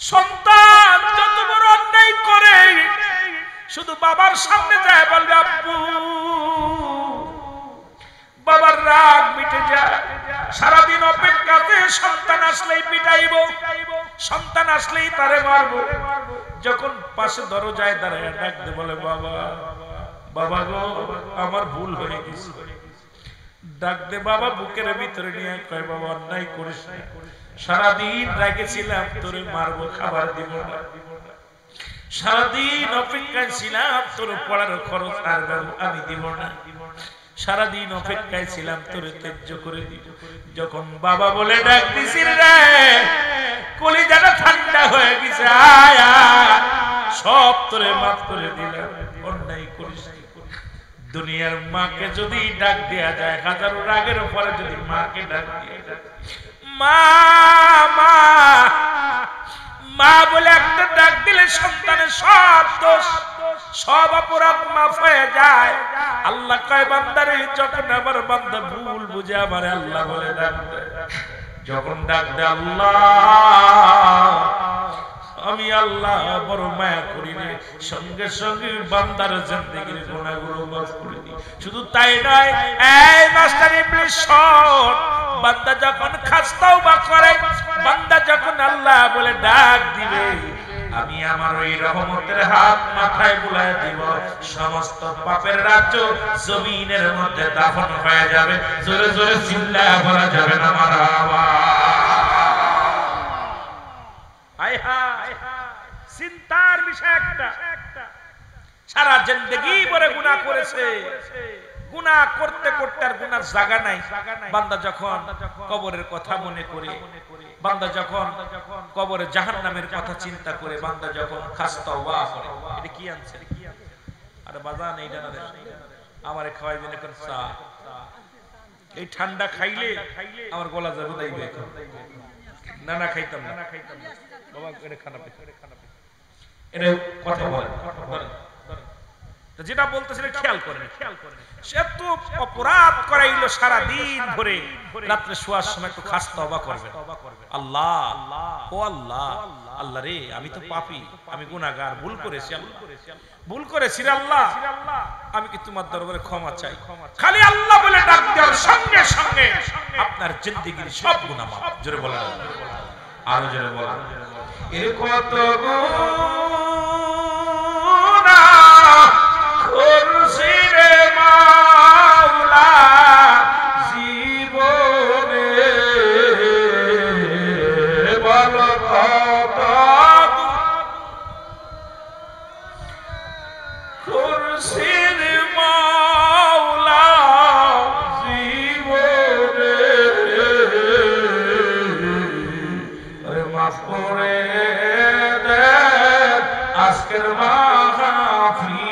সন্তান যত বড় অন্যায় করে শুধু বাবার সামনে যায় বলবে আব্বু, বাবার রাগ মিটে যায়। সারাদিন অপেক্ষাতে সন্তান আসলেই পিটাইব, সন্তান আসলেই তারে মারব। যখন পাশে দরজায় দাঁড়ায় ডাকতে বলে বাবা, বাবা গো আমার ভুল হয়ে গেছে, ডাক দে বাবা বুকের ভিতরে নিয়ে কয় বাবা অন্যায় করিস না, সারাদিন রেগেছিলাম তোরে মারবো, খাবার দিব না, সারাদিন অপেক্ষায় ছিলাম তোর পড়ার খরচ আর আমি দিব না, সারাদিন অপেক্ষায় ছিলাম তোরে ত্যায্য করে দিব। যখন বাবা বলে ডাক দিছি রে, কলিজাটা ঠান্ডা হয়ে গেছে, আয়া সব তোরে মাফ করে দিলাম, অন্যায় করিস না। দুনিয়ার মাকে যদি ডাক দেয়া যায়, হাজারো রাগের পরে যদি মাকে ডাক দেয়া যায়, মা মা মা বলে একটা ডাক দিলে সন্তানের সব দোষ সব অপরাধ মাফ হয়ে যায়। আল্লাহ কয় বান্দারে যখন আমার বান্দা ভুল বুঝে আমার আল্লাহ বলে ডাক দেয়, যখন ডাক দেয় আল্লাহ আমি আল্লাহ বড় মায়া করি রে, সঙ্গে সঙ্গে বান্দার জিন্দেগির গুনাহগুলো মাফ করে দিই। শুধু তাই নয়, এই মাস্টার ইবলিস শোন, বান্দা যখন খাস্তাওবা করে, বান্দা যখন আল্লাহ বলে ডাক দিবে, আমি আমার ওই রহমতের হাত মাথায় বুলায় দিব, সমস্ত পাপের রাজ্য জমিনের মধ্যে দাফন হয়ে যাবে। জোরে জোরে চিল্লায়া বলা যাবে না মারহাবা। চিন্তার বিষয় একটা, সারা জিন্দেগি ভরে গুনাহ করেছে, গুনাহ করতে করতে আর গুনার জায়গা নাই। বান্দা যখন কবরের কথা মনে করে, বান্দা যখন কবরে জাহান্নামের কথা চিন্তা করে, বান্দা যখন খাস্তাওবা করে, এটা কি আনছে আরে বাজান এইটা না আমারে খাওয়াইবেন এখন চা, এই ঠান্ডা খাইলে আমার গলা যাবে দাইবে, না না খাইতাম না বাবা, এটা খানা পে এটা কথা বলে, যেটা বলতেছিলেন খেয়াল করেন। সে তো অপরাধ করাইলো সারা দিন ভরে, রাত্রে শোয়ার সময় একটু খাস্তাওবা করবেন, আল্লাহ ও আল্লাহ, আল্লাহ রে আমি তো পাপী, আমি গুনাহগার, ভুল করেছি, ভুল করেছি রে আল্লাহ, আমি কি তোমার দরবারে ক্ষমা চাই। খালি আল্লাহ বলে ডাক দেওয়ার সঙ্গে সঙ্গে আপনার জিন্দেগির সব গুনাহ মাফ। জোরে বলেন, আরো জোরে বলেন, এর কত গুনাহ করছি রে মাওলা জীবনে, বল কত করছি রে মাওলা জীবনে, আরে মাফ করে দে আজকের মাহফিলে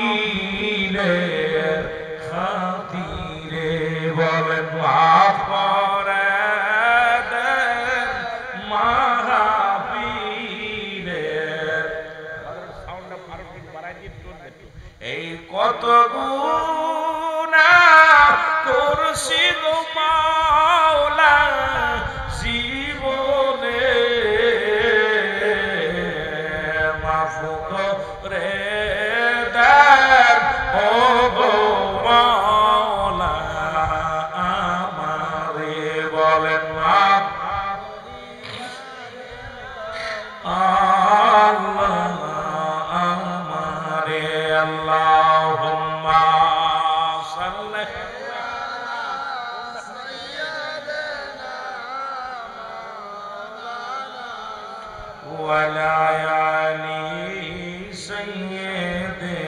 খাতিরে, বলেন মাফ করে দেন মাহফিলে। এই কত গুনাহ করছি গো মাওলা জীবনে, মাফ করে দেন ও গো মাওলা আমারে, বলেন মাফ আল্লাহ আমারে। আল্লাহুম্মা সাল্লি ওয়ালা আলি সাইয়্যিদিনা,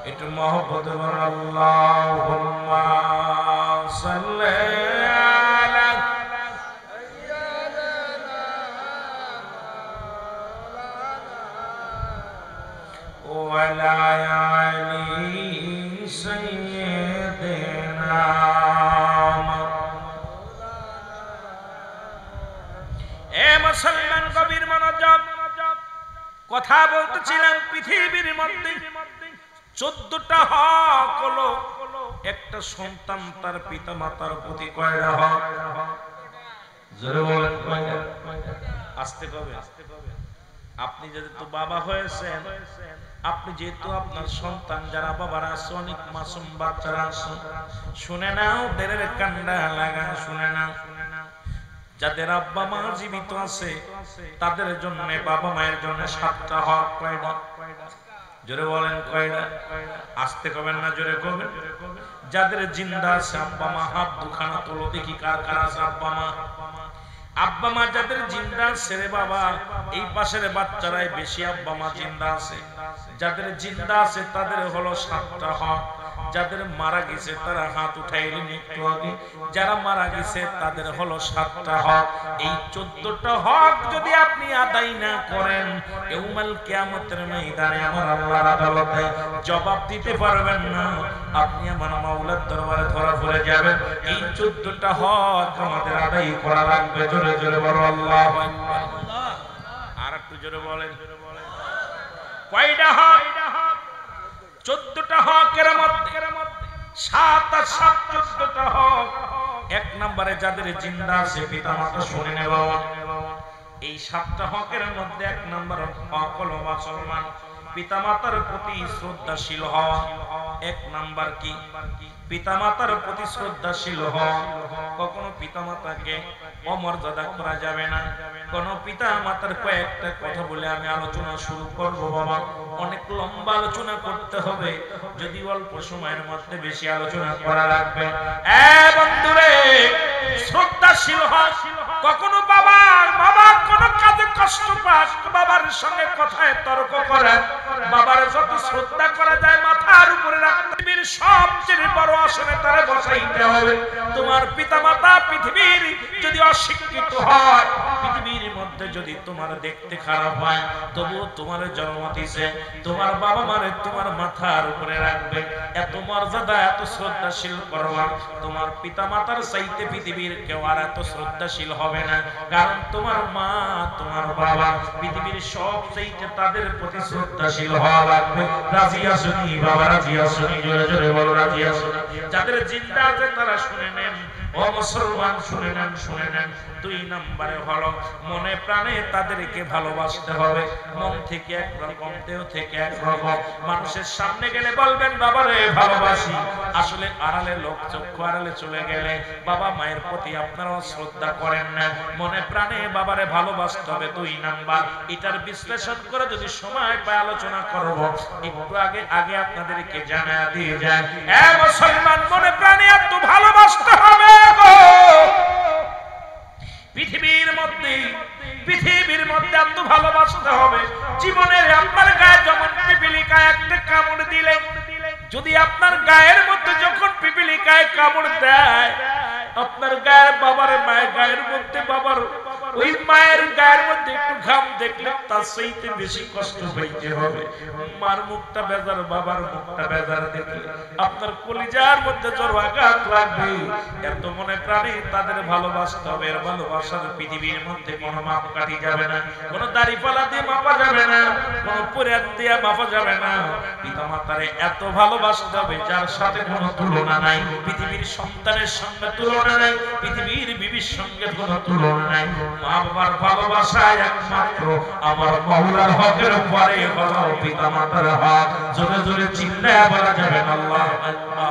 একটু মহব্বত বল, আল্লাহুম্মা সাল্লি আলা ওয়ালা আলি সাইয়্যিদিনা। এ মুসলমান কবির মনোযোগ, কথা বলতেছিলাম পৃথিবীর মধ্যে 14টা হক হলো, একটা সন্তান তার পিতা মাতার প্রতি কয়টা হক? জোরে বলেন কয়টা? আসতে কবে? আপনি যেহেতু বাবা হয়েছেন, আপনি যেহেতু আপনার সন্তান যারা বাবারা আছে, অনেক মাসুম বাচ্চারা আছে, শুনে নাও, দেরের কান্ডা লাগা, শুনে নাও, যাদের আব্বা মা জীবিত আছে তাদের জন্য, বাবা মায়ের জন্য 7টা হক। কয়টা? জোরে বলেন কয়টা? আসতে কবেন না, জোরে কবেন। যাদের জিন্দা আছে আব্বা মা, হাত দুখানা তোলো দেখি কার কার আছে আব্বা মা। আব্বা মা যাদের জিন্দা আছে রে বাবা, এই পাশের বাচ্চারাই বেশি আব্বা মা জিন্দা আছে। যাদের জিন্দা আছে তাদের হলো 7টা হক। যাদের মারা গেছে তারা হাত উঠাইলেন একটু আগে, যারা মারা গেছে তাদের হলো 7টা হক। এই 14টা হক যদি আপনি আদায় না করেন, ইয়াউমাল কিয়ামতের ময়দানে আমার আল্লাহর আদালতে জবাব দিতে পারবেন না। আপনি আমার মাওলার দরবারে ধরা পড়ে যাবেন। এই 14টা হক আমাদের আদায় করা লাগবে। জোরে জোরে বলো আল্লাহু আকবার। আর একটু জোরে বলেন কয়টা হক? 14টা হকের মধ্যে 7 আর 7 14টা হক। 1 নম্বরে যাদের জিন্দা আছে পিতা মাতা, শুনে নেব, এই 7টা হকের মধ্যে 1 নম্বর হক হলো মুসলমান পিতা মাতার প্রতি শ্রদ্ধাশীল হওয়া। 1 নাম্বার কি? পিতা মাতার প্রতি শ্রদ্ধাশীল হওয়া। কখনো পিতা মাতাকে অমর্যাদা করা যাবে না। কোন পিতা মাতার কয়েকটা কথা বলে আমি আলোচনা শুরু করব বাবা, অনেক লম্বা আলোচনা করতে হবে, যদি অল্প সময়ের মধ্যে বেশি আলোচনা করা লাগবে। বন্ধুরে, শ্রদ্ধাশীল হওয়া। কখনো বাবা কোন কাজে কষ্ট পাস, বাবার সঙ্গে কথায় তর্ক করে, বাবার যত শ্রদ্ধা করা যায় মাথার উপরে রাখতে, পৃথিবীর সবচেয়ে বড় আসনে তারে বসাইতে হবে। তোমার পিতা মাতা পৃথিবীর যদি অশিক্ষিত হয়, পৃথিবীর মধ্যে যদি তোমার দেখতে খারাপ হয়, তবুও তোমার জন্ম দিছে, তোমার বাবা মারে তোমার মাথার উপরে রাখবে। এত মর্যাদা, এত শ্রদ্ধাশীল করবা। তোমার পিতা মাতার চাইতে পৃথিবীর কেউ আর এত শ্রদ্ধাশীল হবে না, কারণ তোমার মা তোমার বাবা পৃথিবীর সব চাইতে তাদের প্রতি শ্রদ্ধাশীল হওয়া লাগবে। রাজি আসুনি বাবা? রাজি আসুনি? জোরে জোরে বলো রাজি আসুনি? যাদের জিন্দা আছে তারা শুনে নেন, ও মুসলমান শুনে নেন, শুনে নেন। 2 নম্বরে হলো মনে প্রাণে তাদেরকে ভালোবাসতে হবে। মন থেকে একরকম, দেহ থেকে একরকম। মানুষের সামনে গেলে বলবেন বাবারে ভালোবাসি, আসলে আড়ালে লোক চক্ষু আড়ালে চলে গেলে বাবা মায়ের প্রতি আপনারা শ্রদ্ধা করেন না। মনে প্রাণে বাবারে ভালোবাসতে হবে। 2 নাম্বার। এটার বিশ্লেষণ করে যদি সময় পায় আলোচনা করব, একটু আগে আপনাদেরকে জানা দিয়ে যায়, মুসলমান মনে প্রাণে এত ভালোবাসতে হবে গো। পৃথিবীর মধ্যে এত ভালোবাসতে হবে। জীবনে আপনার গায়ে যেমন পিপিলিকায় একটা কামড় দিলে, যদি আপনার গায়ের মধ্যে যখন পিপিলিকায় কামড় দেয়, আপনার গায়ে বাবার মায়ের গায়ের মধ্যে বাবার ওই মায়ের গায়ের মধ্যে একটু ঘাম দেখলে তার চাইতে বেশি কষ্ট পাইতে হবে। মার মুখটা বেজার, বাবার মুখটা বেজার দেখলে আপনার কলিজার মধ্যে জোর আঘাত লাগবে। এত মনে প্রাণে তাদের ভালোবাসতে হবে। এর ভালোবাসার পৃথিবীর মধ্যে কোনো মাপকাঠি যাবে না, কোনো দাড়িপাল্লা দিয়ে মাপা যাবে না, কোনো পরিয়াদ দিয়ে মাপা যাবে না। পিতা মাতারে এত ভালোবাসতে হবে যার সাথে কোনো তুলনা নাই। পৃথিবীর সন্তানের সঙ্গে তুলনা নাই, পৃথিবীর বিবির সঙ্গে কোনো তুলনা নাই। মা বাবার ভালোবাসা একমাত্র আমার মাওলার হকের পরে হলো পিতা মাতার হক। জোরে জোরে চিল্লায়া বলা যাবে আল্লাহু আকবার।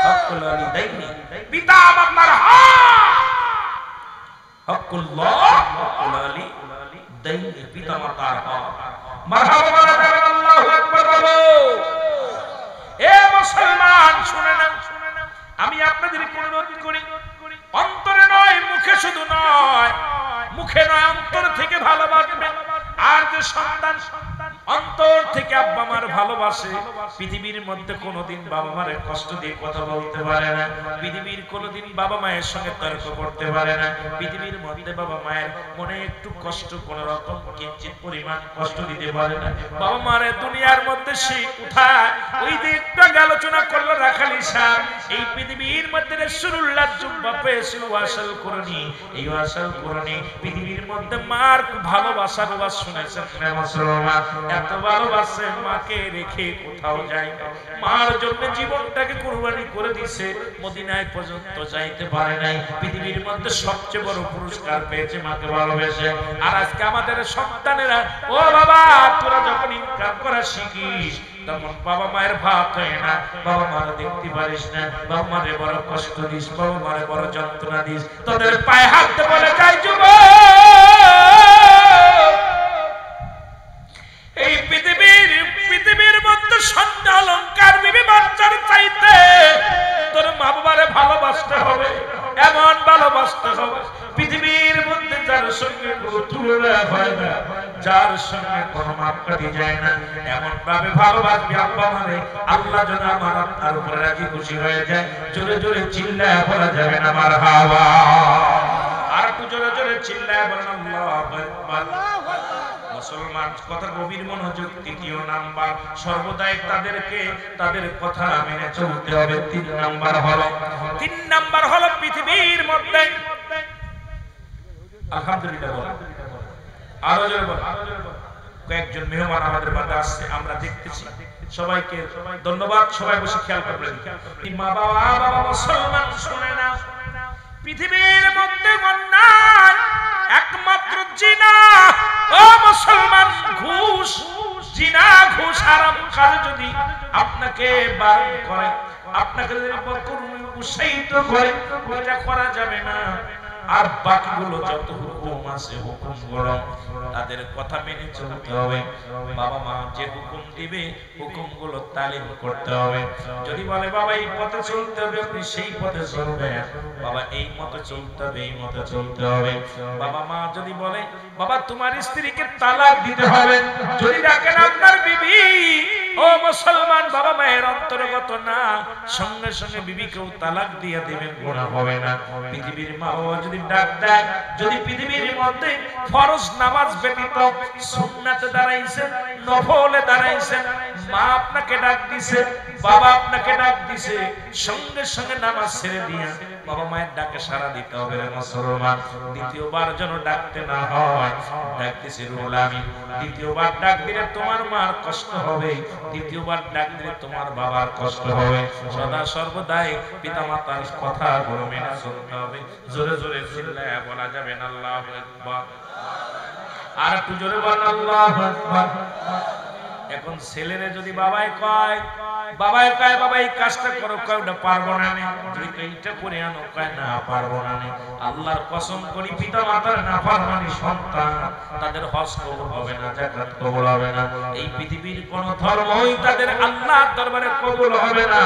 হকুল ওয়ালিদাইনি, পিতা মাতার হক। হকুল্লাহ, হকুল ওয়ালিদাইনি, পিতা মাতার হক। মারহাবা বলা যাবে আল্লাহু আকবার বলো। এ মুসলমান শুনে নাও, আমি আপনাদেরকে অনুরোধ করি, অন্তরে নয় মুখে, শুধু নয় মুখে নয়, অন্তর থেকে ভালোবাসবে। আর যে সন্তান অন্তর থেকে আব্বা মার ভালোবাসে, পৃথিবীর মধ্যে কোনোদিন বাবা মায়ের কষ্ট দিয়ে কথা বলতে পারে না, পৃথিবীর কোনোদিন বাবা মায়ের সঙ্গে তর্ক করতে পারে না, পৃথিবীর মধ্যে বাবা মায়ের মনে একটু কষ্ট কোন রকম কিঞ্চিত পরিমাণ কষ্ট দিতে পারে না। বাবা মায়ের দুনিয়ার মধ্যে সেই কোথায়, ওই যে একটু আলোচনা করলো রাখালি সাহেব, এই পৃথিবীর মধ্যে রাসূলুল্লাহ জুব্বা পেয়েছিল ওয়াসাল করনি, এই ওয়াসাল করনি পৃথিবীর মধ্যে মার ভালোবাসার ওয়াজ শুনেছেন মুসলমান। এত ভালোবাসে, মাকে রেখে কোথাও যায় না, মার জন্য জীবনটাকে কুরবানি করে দিয়েছে, মদিনায় পর্যন্ত যাইতে পারে নাই, পৃথিবীর মধ্যে সবচেয়ে বড় পুরস্কার পেয়েছে মাকে ভালোবেসে। আর আজকে আমাদের সন্তানেরা, ও বাবা তোরা যখন ইনকাম করা শিখিস তখন বাবা মায়ের ভাত হয় না, বাবা মার দেখতে পারিস না, বাবা মারে বড় কষ্ট দিস, বাবা মারে বড় যন্ত্রণা দিস, তোদের পায়ে হাত বলে যাই যুবক, এই পৃথিবীর মধ্যে স্বর্ণ অলংকার বিবি বাচ্চার চাইতে তোর মা বাবারে ভালোবাসতে হবে, এমন ভালোবাসতে হবে পৃথিবীর মধ্যে যার সঙ্গে কোনো তুলনা হয় না, যার সঙ্গে কোনো মাপকাঠি যায় না, এমন ভাবে ভালোবাসবি আব্বা মারে, আল্লাহ যেন আমার আপনার উপরে রাজি খুশি হয়ে যায়। জোরে জোরে চিল্লায় বলা যাবে না মারহাবা, আর একটু জোরে জোরে চিল্লায় বলেন আল্লাহু আকবার। মুসলমান কথা গভীর মনোযোগ। তৃতীয় নাম্বার, সর্বদাই তাদের কথা মেনে চলতে হবে। তিন নাম্বার হলো পৃথিবীর মধ্যে, আলহামদুলিল্লাহ বলেন, আরো জোরে বলেন। কয়েকজন মেহমান আমাদের মাঝে আসছে, আমরা দেখতেছি, সবাইকে ধন্যবাদ, সবাই বসে খেয়াল করবেন। মা বাবা মুসলমান শুনে না, পৃথিবীর মধ্যে অন্যায় একমাত্র জিনা। ও মুসলমান, ঘুষ, জিনা, ঘুষ হারাম কাজ যদি আপনাকে বারণ করে, আপনাকে যদি উৎসাহিত করে, এটা করা যাবে না। আর বাকিগুলো যত হুকুম আছে, হুকুমগুলো তাদের কথা মেনে চলতে হবে। বাবা মা যে হুকুম দিবে, হুকুমগুলো তালিম করতে হবে। যদি বলে বাবা এই পথে চলতে হবে, আপনি সেই পথে চলবেন। বাবা এই মতে চলতে হবে, এই মতে চলতে হবে। বাবা মা যদি বলে বাবা তোমার স্ত্রীকে তালাক দিতে হবে, যদি দেখেন আপনার বিবি, ও মুসলমান, বাবা মায়ের অন্তর্গত না, সঙ্গে সঙ্গে বিবিকেও তালাক দিয়ে দিবেন, গুনাহ হবে না। পৃথিবীর মা বাবা যদি ডাক দেয়, যদি পৃথিবীর মধ্যে ফরজ নামাজ ব্যতীত সুন্নাতে দাঁড়াইছেন, নফলে দাঁড়াইছেন, মা আপনাকে ডাক দিছে, বাবা আপনাকে ডাক দিছে, সঙ্গে সঙ্গে নামাজ ছেড়ে দিয়া বাবা মায়ের ডাকে সাড়া দিতে হবে রে মুসলমান। দ্বিতীয়বার যেন ডাকতে না হয়। ডাকতেছি রুহুল আমিন, দ্বিতীয়বার ডাক দিলে তোমার মার কষ্ট হবে, দ্বিতীয়বার ডাক দিলে তোমার বাবার কষ্ট হবে। সদা সর্বদাই পিতামাতার কথাগুলো মেনে চলতে হবে। জোরে জোরে চিল্লায়া বলা যাবে না আল্লাহু আকবার, আর একটু জোরে বলেন আল্লাহু আকবার। এখন ছেলেরে যদি বাবাই কয় বাবা এই কাজটা করো, কয় ওটা পারবো না, এইটা করে আনো, কয় না পারবো না। আল্লাহর কসম করি, পিতা মাতার নাফরমানি সন্তান, তাদের হজ কবুল হবে না, যাকাত কবুল হবে না, এই পৃথিবীর কোন ধর্মই তাদের আল্লাহর দরবারে কবুল হবে না।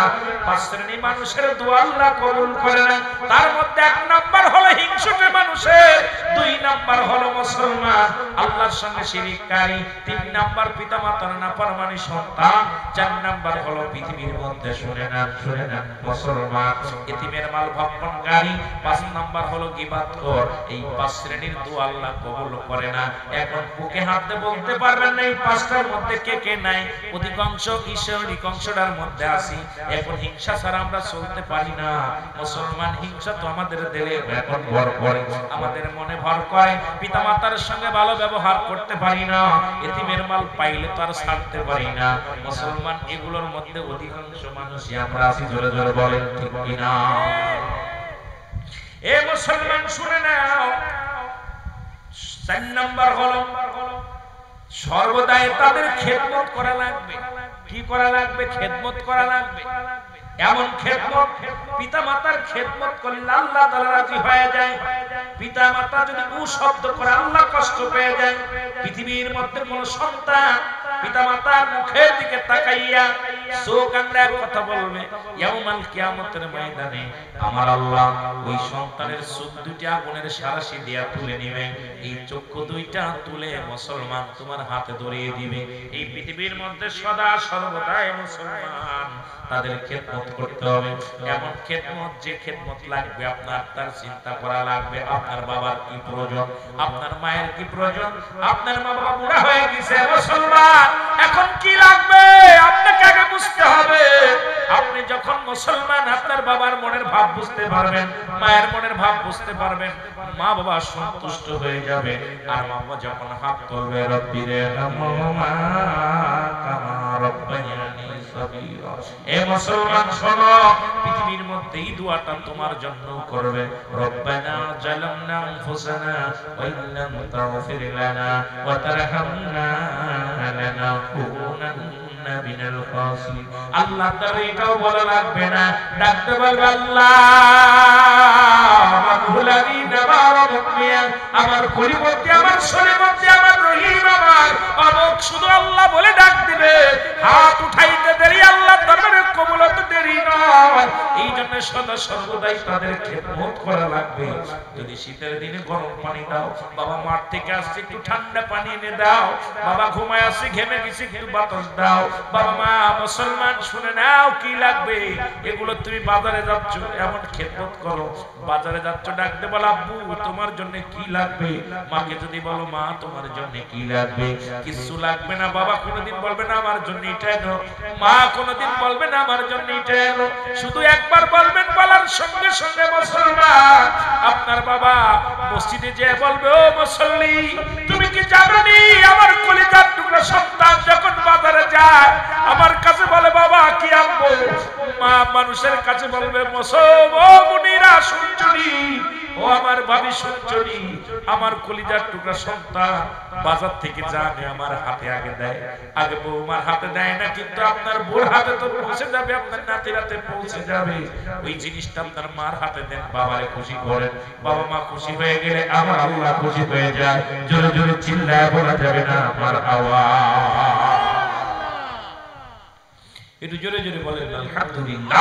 পাঁচ শ্রেণীর মানুষের দোয়া আল্লাহ কবুল করে না। তার মধ্যে এক নাম্বার হলো হিংসুটে মানুষের, দুই নাম্বার হলো মুসলমান আল্লাহর সঙ্গে শিরককারী, তিন নাম্বার পিতা মাতার নাফরমানি সন্তান, চার নাম্বার হলো পৃথিবীর মধ্যে শুনে না মুসলমান এতিমের মাল ভক্ষণকারী, পাঁচ নাম্বার হলো গীবাতখোর। এই পাঁচ শ্রেণীর দোয়া আল্লাহ কবুল করে না। এখন বুকে হাতে বলতে পারবেন না এই পাঁচটার মধ্যে কে কে নাই। অধিকাংশ ঈশ্বরিক অংশটার মধ্যে আছি। এখন হিংসা ছাড়া আমরা চলতে পারি না মুসলমান। হিংসা তো আমাদের দিলে এখন ভর করে, আমাদের মনে ভর করে। পিতা মাতার সঙ্গে ভালো ব্যবহার করতে পারি না, এতিমের মাল পাইলে তো আর ছাড়তে পারি না মুসলমান। এগুলোর মধ্যে অধিকাংশ মানুষই আমরা আছি। জোরে জোরে বলেন ঠিক কিনা? এ মুসলমান শুনে নাও, চার নাম্বার হলো সর্বদাই তাদের খেদমত করা লাগবে। কি করা লাগবে? খেদমত করা লাগবে। এমন খেদমত, পিতা মাতার খেদমত করলে আল্লাহ তাআলা রাজি হয়ে যায়। পিতা মাতা যদি শব্দ করে আল্লাহ কষ্ট পেয়ে যায়। পৃথিবীর মধ্যে কোন সন্তান পিতা মাতার মুখের দিকে তাকাইয়া চোখ আংড়া কথা বলবে, ইয়াউমাল কিয়ামতের ময়দানে আমার আল্লাহ ওই সন্তানের চোখ দুইটা আগুনের সারাশি দিয়া তুলে নেবে। এই চক্ষু দুইটা তুলে মুসলমান তোমার হাতে ধরিয়ে দিবে। এই পৃথিবীর মধ্যে সদা সর্বদাই মুসলমান তাদের খেদমত করতে হবে। এমন খেদমত, যে খেদমত লাগবে আপনার তার চিন্তা করা লাগবে। আপনার বাবার কি প্রয়োজন, আপনার মায়ের কি প্রয়োজন। আপনার মা বাবা বুড়া হয়ে গেছে মুসলমান, এখন কি লাগবে? আপনাকে আগে বুঝতে হবে। আপনি যখন মুসলমান আপনার বাবার মনের ভাব বুঝতে পারবেন, মায়ের মনের ভাব বুঝতে পারবেন, মা বাবা সন্তুষ্ট হয়ে যাবে। আর মা বাবা যখন হাত তুলবে রব্বিরে হামহুমা কামা রাব্বায়ানি সাগীরা, এ মুসলমান শোনো, পৃথিবীর মধ্যে এই দোয়াটা তোমার জন্য করবে। রব্বানা জালামনা আনফুসানা ওয়া ইল্লাম তাগফির লানা ওয়া তারহামনা লানাকুনান্না মিনাল খাসিরিন। আল্লাহ তাআলা এটাও বলা লাগবে না, ডাকতে বলবে আল্লাহ আমার কলিমতে, আমার সলিমতে, আমার রহিম, আমার অমুক, শুধু আল্লাহ বলে ডাক দিবে। হাত উঠাইতে দেরি, আল্লাহ দরবারে কবুল হতে দেরি নয়। এই জন্য সদা সর্বদাই তাদের খেদমত করা লাগবে। যদি শীতের দিনে গরম পানি দাও, বাবা মাঠ থেকে আসছে একটু ঠান্ডা পানি এনে দাও, বাবা ঘুমায় আসছে ঘেমে গেছে একটু বাতাস দাও। বাবা মা মুসলমান শুনে নাও কি লাগবে, এগুলো তুমি বাজারে যাচ্ছ এমন খেদমত করো। বাজারে যাচ্ছ ডাকতে বল আব্বু তোমার জন্য কি লাগবে, মাকে যদি বলো মা তোমার জন্য কি লাগবে, কিছু লাগবে না। বাবা কোনোদিন বলবে না আমার জন্য এটা এনো, মা কোনোদিন বলবে না আমার জন্য এটা এনো, শুধু একবার বলবেন, বলার সঙ্গে সঙ্গে মুসলমান আপনার বাবা মসজিদে যে বলবে ও মুসল্লি তুমি কি জানোনি আমার কলিজার টুকরা সন্তান যখন বাজারে যায় আমার কাছে বলে বাবা কি আনবো, মা মানুষের কাছে বলবে ও মুনিরা শুনছনি, ও আমার ভাবি শুনছনি, আমার কলিজার টুকরা সন্তান বাজার থেকে যাবে আমার হাতে আগে দেয়, আগে বৌমার হাতে দেয় না, কিন্তু আপনার বোর হাতে তো পৌঁছে যাবে, আপনার নাতির হাতে পৌঁছে যাবে। ওই জিনিসটা আপনার মার হাতে দেন, বাবারে খুশি করেন। বাবা মা খুশি হয়ে গেলে আমার আল্লাহ খুশি হয়ে যায়। জোরে জোরে চিল্লায় বলা যাবে না আমার আওয়াজ, একটু জোরে জোরে বলেন আলহামদুলিল্লাহ।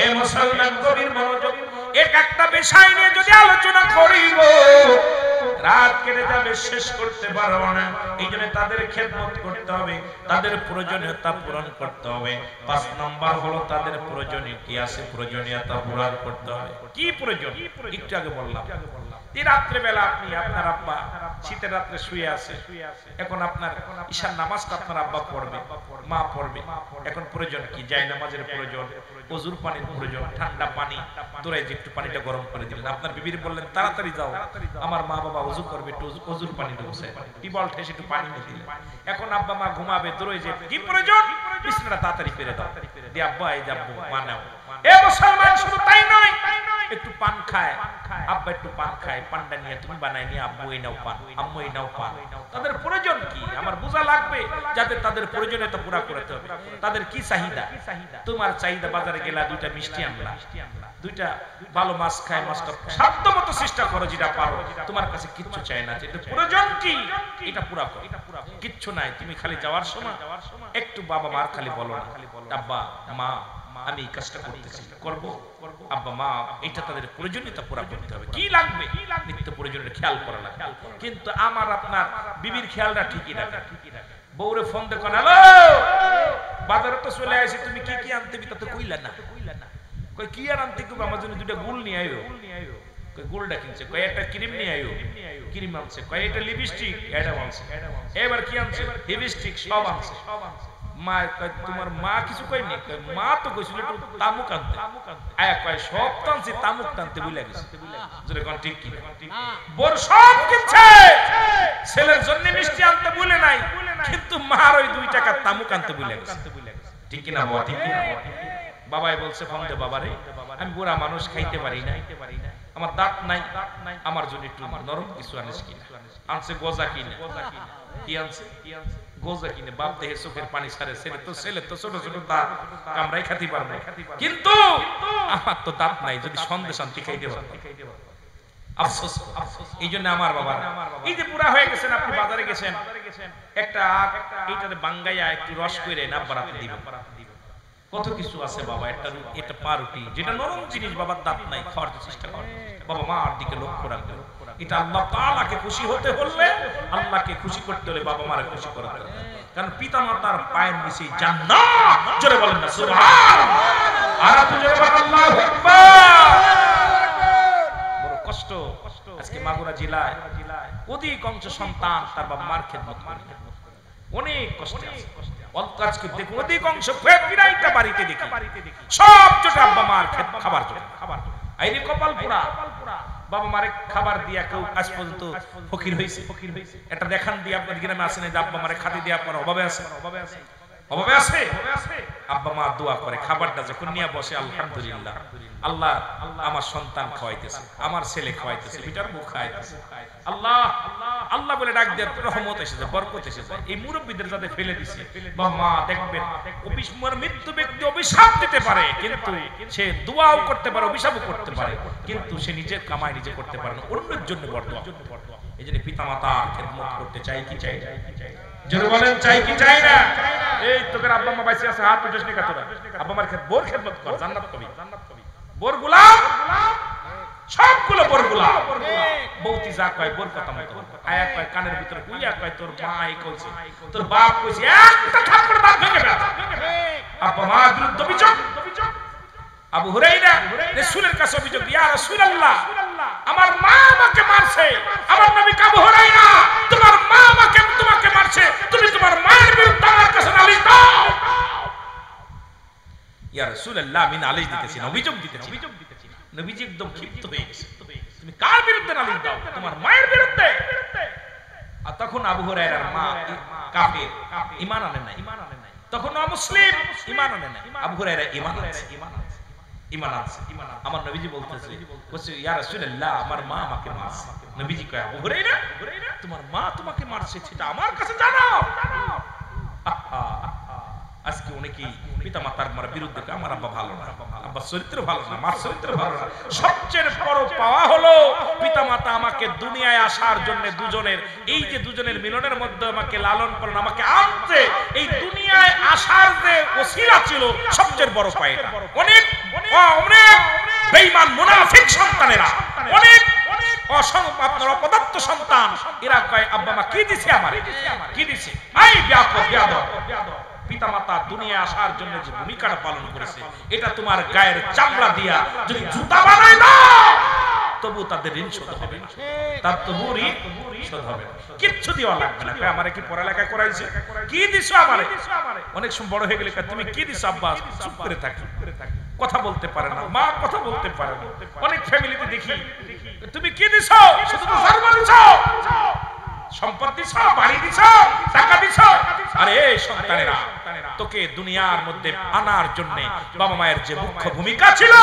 এ মুসলমান গভীর মনোযোগ, এক একটা বিষয় নিয়ে যদি আলোচনা করিব রাত কেটে যাবে, শেষ করতে পারবো না। এই জন্য তাদের খেদমত করতে হবে, তাদের প্রয়োজনীয়তা পূরণ করতে হবে। 5 নম্বর হলো তাদের প্রয়োজনীয় কি আছে, প্রয়োজনীয়তা পূরণ করতে হবে। কি প্রয়োজন একটু আগে বললাম, এই রাত্রে বেলা আপনি আপনার আব্বা শীতের রাত্রে শুয়ে আছে, এখন আপনার ঈশার নামাজটা আপনার আব্বা পড়বে, মা পড়বে, এখন প্রয়োজন কি, জায় নামাজের প্রয়োজন, ওযুর পানির প্রয়োজন, ঠান্ডা পানি দৌড়াই যে একটু পানিটা গরম করে দিলেন, আপনার বিবির বললেন তাড়াতাড়ি যাও আমার মা বাবা ওযু করবে, একটু ওযুর পানি ঢুকছে, টিবল ঠেসে একটু পানি নিয়ে দিলেন। এখন আব্বা মা ঘুমাবে, দৌড়াই যে কি প্রয়োজন, বিছানাটা তাড়াতাড়ি পেরে দাও, দিয়ে আব্বা এই যাবো মা নাও। এ মুসলমান শুধু তাই নয়, একটু পান খায়, আব্বা একটু পান খায়, পানটা নিয়ে তুমি বানাই নিয়ে আব্বু এই নাও পান, আম্মু এই নাও পান। তাদের প্রয়োজন কি আমার বোঝা লাগবে, যাতে তাদের প্রয়োজনীয়তা পুরো করতে হবে। তাদের কি চাহিদা, তোমার চাহিদা বাজারে গেলা 2টা মিষ্টি আনলা, 2টা ভালো মাছ খায়, মাছটা সাধ্যমতো চেষ্টা করো যেটা পারো, তোমার কাছে কিচ্ছু চাই না, যেটা প্রয়োজন কি এটা পুরো করো, কিচ্ছু নাই। তুমি খালি যাওয়ার সময় একটু বাবা মার খালি বলো না আব্বা মা আমি এই কাজটা করতেছি, করব, আব্বা মা এটা তাদের প্রয়োজনীয়তা পুরো করতে হবে। কি লাগবে নিত্য প্রয়োজনীয় খেয়াল করা লাগবে। কিন্তু আমার আপনার বিবির খেয়ালটা ঠিকই রাখে, বউরে ফোন দেখো না, হ্যালো বাজারে তো চলে আসি, তুমি কি কি আনতে বিতা তো কইলা না, কই কি আর আনতে কইবা, আমার জন্য 2টা গুল নিয়ে আইও, কই গুলটা কিনছে, কই একটা ক্রিম নিয়ে আইও, ক্রিম আনছে, কই একটা লিপস্টিক এটা আনছে, এবার কি আনছে, লিপস্টিক সব আনছে। মা কই তোমার মা কিছু কইনি, কই মা তো কইছিল একটু তামুক আনতে, আয়া কই সব টানছে তামুক টানতে ভুলে গেছে, জোরে কোন ঠিক কি বড় সব কিনছে, ছেলের জন্য মিষ্টি আনতে ভুলে নাই, কিন্তু মার ওই 2 টাকা তামুক আনতে ভুলে গেছে, ঠিক কি না বাবা, ঠিক কি না। বাবাই বলছে ফোন দে বাবারে, আমি বুড়া মানুষ খাইতে পারি না, আমার দাঁত নাই, আমার জন্য একটু নরম কিছু আনিস কিনা, আনছে গজা কিনা, কি আনছে গোজা কিনে, বাপ দেহে চোখের পানি ছাড়ে, ছেলে তো ছোট ছোট দাঁত কামড়াই খাতি পারবে, কিন্তু আমার তো দাঁত নাই, যদি সন্দেশ আনতে খাইতে পারবে, আফসোস। এই জন্য আমার বাবা এই যে পুরা হয়ে গেছেন, আপনি বাজারে গেছেন, একটা এইটাতে বাঙ্গাইয়া একটু রস করে না বাড়াতে দিবেন, কত কিছু আছে বাবা, এটা পাউরুটি যেটা নরম জিনিস, বাবার দাঁত নাই, খাওয়ার চেষ্টা করে, বাবা মার দিকে লক্ষ্য রাখবে। এটা আল্লাহ তাআলাকে খুশি হতে হলে, আল্লাহকে খুশি করতে হলে বাবা মারে খুশি করতে হবে, কারণ পিতা মাতার পায়ের নিচে জান্নাত, জোরে বলেন না সুবহানাল্লাহ, আর আপনি জোরে বলেন আল্লাহু আকবার। বড় কষ্ট আজকে মাগুরা জেলায় অধিকাংশ সন্তান তার বাবা মার খেদমত করে, অনেক কষ্টে আছে। আজকে দেখুন অধিকাংশ ফ্যামিলিটা বাড়িতে দেখি সব জোটে আব্বা মার খাবার জন্য আইরে কপাল পোড়া বাবা মারে খাবার দিয়া কেউ আজ পর্যন্ত ফকির হইছে এটা দেখান দিয়ে আপনার গ্রামে আসে না যে আব্বা মারে খাতি দেওয়া পর অভাবে আছে অভাবে আছে আব্বা মা দোয়া করে খাবারটা যখন নিয়ে বসে আলহামদুলিল্লাহ আল্লাহ আমার সন্তান খাওয়াইতেছে আমার ছেলে খাওয়াইতেছে বিটার মুখ খাওয়াইতেছে আল্লাহ আল্লাহ বলে ডাক দিয়ে রহমত এসেছে বরকত এসেছে এই মুরব্বিদের যাতে ফেলে দিছে বা মা দেখবেন মৃত্যু ব্যক্তি অভিশাপ দিতে পারে কিন্তু সে দোয়াও করতে পারে অভিশাপও করতে পারে কিন্তু সে নিজের কামাই নিজে করতে পারে না অন্যের জন্য বরদোয়া এই জন্য পিতা মাতার খেদমত করতে চাই কি চাই জোরে বলেন চাই কি চাই না এই তোকে আব্বা মা বাইসে আছে হাত উঠাস নি কাতরা আব্বা মার বোর খেদমত কর জান্নাত পাবি বোর গোলাম সবগুলো বোর গোলাম বউতি যা কয় বোর কথা মতো আয়া কয় কানের ভিতরে কুইয়া কয় তোর মা এই কইছে তোর বাপ কইছে একটা থাপ্পড় দাঁত ভেঙে ফেল আব্বা মা বিরুদ্ধ অভিযোগ আবু হুরায়রা রাসূলের কাছে অভিযোগ ইয়া রাসূলুল্লাহ আমার মা আমাকে মারছে আমার নবী আবু হুরায়রা তোমার মা আমাকে তোমাকে মারছে তুমি তোমার মায়ের বিরুদ্ধে আমার কাছে নালিশ দাও ইয়া রাসূলুল্লাহ আমি নালিশ দিতেছি না অভিযোগ দিতেছি নবীজি একদম ক্ষিপ্ত হয়ে গেছে তুমি কার বিরুদ্ধে নালিশ দাও তোমার মায়ের বিরুদ্ধে আর তখন আবু হুরায়রার মা কাফির ঈমান আনে নাই তখন মুসলিম ঈমান আনে নাই আবু হুরায়রা ঈমান আনছে ঈমান আনছে আমার নবীজি বলতেছে বলছে ইয়া রাসূলুল্লাহ আমার মা আমাকে মারছে নবীজি কয় আবু হুরায়রা তোমার মা তোমাকে মারছে সেটা আমার কাছে জানাও আজকে অনেকেই পিতা মাতার বিরুদ্ধে আমার আব্বা ভালো না আব্বা চরিত্র ভালো না মার চরিত্র ভালো না সবচেয়ে বড় পাওয়া হলো পিতা মাতা আমাকে দুনিয়ায় আসার জন্য দুজনের এই যে দুজনের মিলনের মধ্যে আমাকে লালন পালন আমাকে আনতে এই দুনিয়ায় আসার যে ওসিলা ছিল সবচেয়ে বড় পায়টা অনেক অনেক বেঈমান মুনাফিক সন্তানেরা অনেক আপনার অপদার্থ সন্তান এরা কয় আব্বা মা কি দিছে আমারে কি দিছে এই বেয়াদব পিতামাতা দুনিয়া আসার জন্য যে ভূমিকাটা পালন করেছে এটা তোমার গায়ের চামড়া দিয়া যদি জুতা বানায় দাও তবু তাদের ঋণ শোধ হবে না তার তবু ঋণ শোধ হবে কিচ্ছু দেওয়া লাগবে না আমারে কি পড়ালেখা করাইছে কি দিছো আমারে অনেক সময় বড় হয়ে গেলে তুমি কি দিছো আব্বা চুপ করে থাকি কথা বলতে পারে না মা কথা বলতে পারে না অনেক ফ্যামিলিতে দেখি তুমি কি দিছো শুধু তো জারবা দিছো সম্পদ দিছো বাড়ি দিছো টাকা দিছো আরে সন্তানেরা তোকে দুনিয়ার মধ্যে আনার জন্য বাবা মায়ের যে মুখ্য ভূমিকা ছিল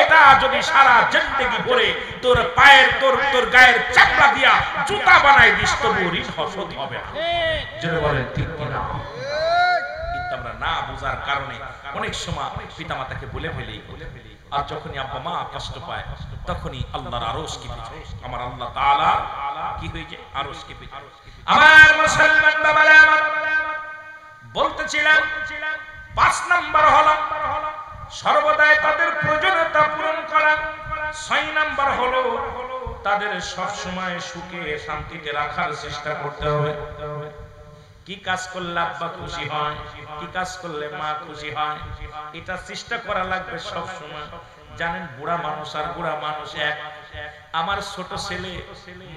এটা যদি সারা জিন্দেগি ভরে তোর পায়ের তোর গায়ের চামড়া দিয়া জুতা বানাই দিস তবু ঋণ শোধ হবে না জোরে বলেন ঠিক কিনা কিন্তু আমরা না বুঝার কারণে অনেক সময় পিতামাতাকে বলে ফেলি আর যখনই আব্বা মা কষ্ট পায় তখনই আল্লাহর আরশ কি আমার আল্লাহ তাআলা কি হয়ে যায় আরশ কি আমার মুসলমান বাবারা বলতেছিলাম 5 নাম্বার হলো সর্বদাই তাদের প্রয়োজনীয়তা পূরণ করা 6 নাম্বার হলো তাদের সব সময় সুখে শান্তিতে রাখার চেষ্টা করতে হবে কি কাজ করলে আব্বা খুশি হয় কি কাজ করলে মা খুশি হয় এটা চেষ্টা করা লাগবে সব সময় জানেন বুড়া মানুষ আর বুড়া মানুষ এক আমার ছোট ছেলে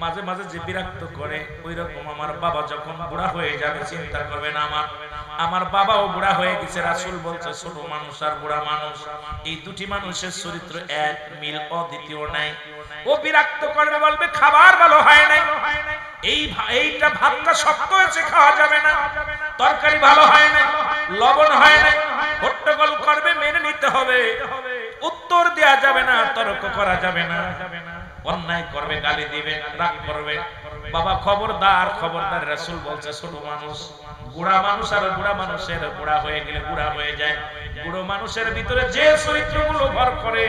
মাঝে মাঝে যে বিরক্ত করে ওইরকম আমার বাবা যখন বুড়া হয়ে যাবে চিন্তা করবেন আমার বাবাও বুড়া হয়ে গেছে রাসূল বলছে ছোট মানুষ আর বুড়া মানুষ এই দুটি মানুষের চরিত্র এক মিল অদ্বিতীয় নাই ও বিরক্ত করবে বলবে খাবার ভালো হয় নাই এইটা ভাতটা শক্ত হয়েছে খাওয়া যাবে না তরকারি ভালো হয় না লবণ হয় না হট্টগোল করবে মেনে নিতে হবে উত্তর দেয়া যাবে না তর্ক করা যাবে না অন্যায় করবে গালি দিবে রাগ করবে বাবা খবরদার রাসূল বলছে ছোট মানুষ বুড়া মানুষ আর বুড়া মানুষের বুড়া হয়ে গেলে বুড়া হয়ে যায় বুড়ো মানুষের ভিতরে যে চরিত্রগুলো ভর করে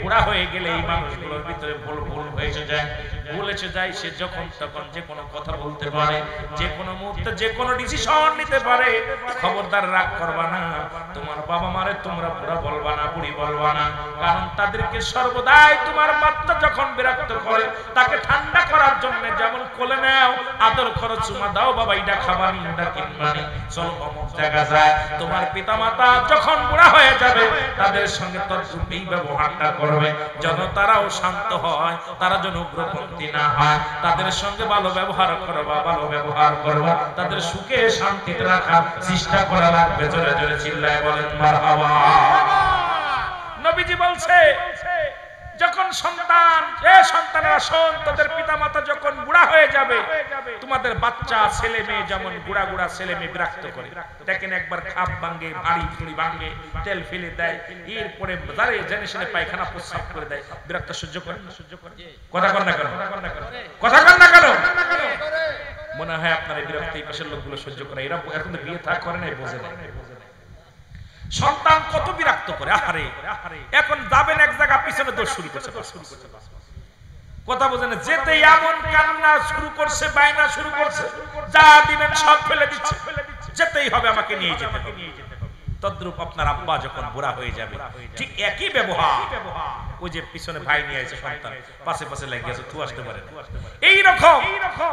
বুড়া হয়ে গেলে এই মানুষগুলোর ভিতরে ভুল হয়ে যায় ভুল এসে যায় সে যখন তখন যে কোনো কথা বলতে পারে যে কোনো মুহূর্তে যে কোনো ডিসিশন নিতে পারে খবরদার রাগ করবা না তোমার বাবা মারে তোমরা বুড়া বলবা না বুড়ি বলবা না কারণ তাদেরকে সর্বদাই তোমার বাচ্চা যখন বিরক্ত করে তাকে ঠান্ডা করার জন্য যেমন কোলে নাও আদর করো চুমা দাও বাবা এটা খাবানি এটা কিনবানি চলো অমুক জায়গা যায় তোমার পিতামাতা যখন বুড়া হয়ে যাবে তাদের সঙ্গে তদ্রূপই ব্যবহারটা করবে, যেন তারাও শান্ত হয়, তারা যেন উগ্রপন্থী না হয়। তাদের সঙ্গে ভালো ব্যবহার করবা, ভালো ব্যবহার করবা, তাদের সুখে শান্তিতে রাখার চেষ্টা করা লাগবে। জোরে জোরে চিল্লায় বলেন মারহাবা। নবীজি বলছে যখন সন্তানেরা শোন, তাদের পিতামাতা যখন বুড়া হয়ে যাবে, তোমাদের বাচ্চা ছেলে মেয়ে যেমন বুড়া বুড়া ছেলে মেয়ে বিরক্ত করে, দেখেন একবার খাপ ভাঙে, ভারী ফুড়ি ভাঙে, তেল ফেলে দেয়, এরপরে জেনে শুনে পায়খানা প্রস্রাব করে দেয়, বিরক্ত সহ্য করে না? কথা কন না কেন? কথা কন না কেন? মনে হয় আপনার এই বিরক্ত এই পাশের লোকগুলো সহ্য করে, এরা এখন তো বিয়ে থাক করে নাই, বোঝে না সন্তান কত বিরক্ত করে। আহারে, এখন যাবেন এক জায়গা, পিছনে দোষ শুরু করছে, কথা বোঝেন, যেতে এমন কান্না শুরু করছে, বায়না শুরু করছে, যা দিবেন সব ফেলে দিচ্ছে, যেতেই হবে, আমাকে নিয়ে যেতে হবে। তদ্রূপ আপনার আব্বা যখন বুড়া হয়ে যাবে, ঠিক একই ব্যবহার। ওই যে পিছনে ভাই নিয়ে আসে সন্তান, পাশে পাশে লাগিয়ে আছে, তু আসতে পারে এই রকম।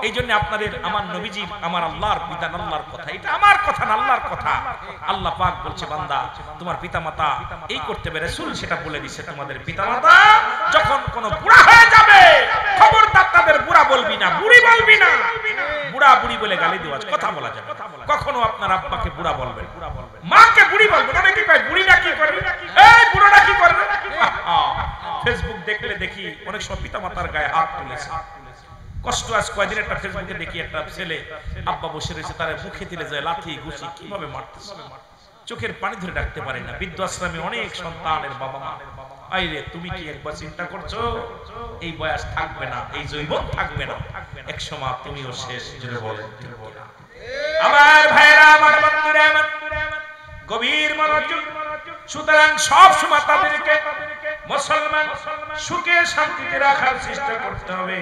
এই জন্য আপনাদের, আমার নবীজি, আমার আল্লাহর বিধান, আল্লাহর কথা, এটা আমার কথা না, আল্লাহর কথা। আল্লাহ পাক বলছে, বান্দা তোমার পিতামাতা এই করতে পারে, রাসূল সেটা বলে দিচ্ছে, তোমাদের পিতামাতা যখন কোন বুড়া হয়ে যাবে, খবরদার তাদের বুড়া বলবি না, বুড়ি বলবি না। বুড়া বুড়ি বলে গালি দেওয়া, কথা বলা যাবে, কখনো আপনার আব্বাকে বুড়া বলবেন, মাকে বুড়ি বলবেন। অনেকে কয় বুড়িটা কি করবে, এই বুড়োটা কি করবে? ফেসবুক দেখলে দেখি অনেক সময় পিতামাতার গায়ে হাত তুলেছে, কষ্ট। আজ কয়দিন একটা ফেসবুকে দেখি একটা ছেলে, আব্বা বসে রয়েছে, তার মুখে দিলে যায় লাথি ঘুষি, কিভাবে মারতেছে, চোখের পানি ধরে ডাকতে পারে না। বৃদ্ধাশ্রমে অনেক সন্তানের বাবা মা। আইরে, তুমি কি একবার চিন্তা করছো এই বয়স থাকবে না, এই যৌবন থাকবে না, এক সময় তুমিও শেষ। জুড়ে বলেন আমার ভাইরা, আমার বন্ধুরা, আমার গভীর মনোযোগ। সুতরাং সব সময় তাদেরকে মুসলমান সুখে শান্তিতে রাখার চেষ্টা করতে হবে।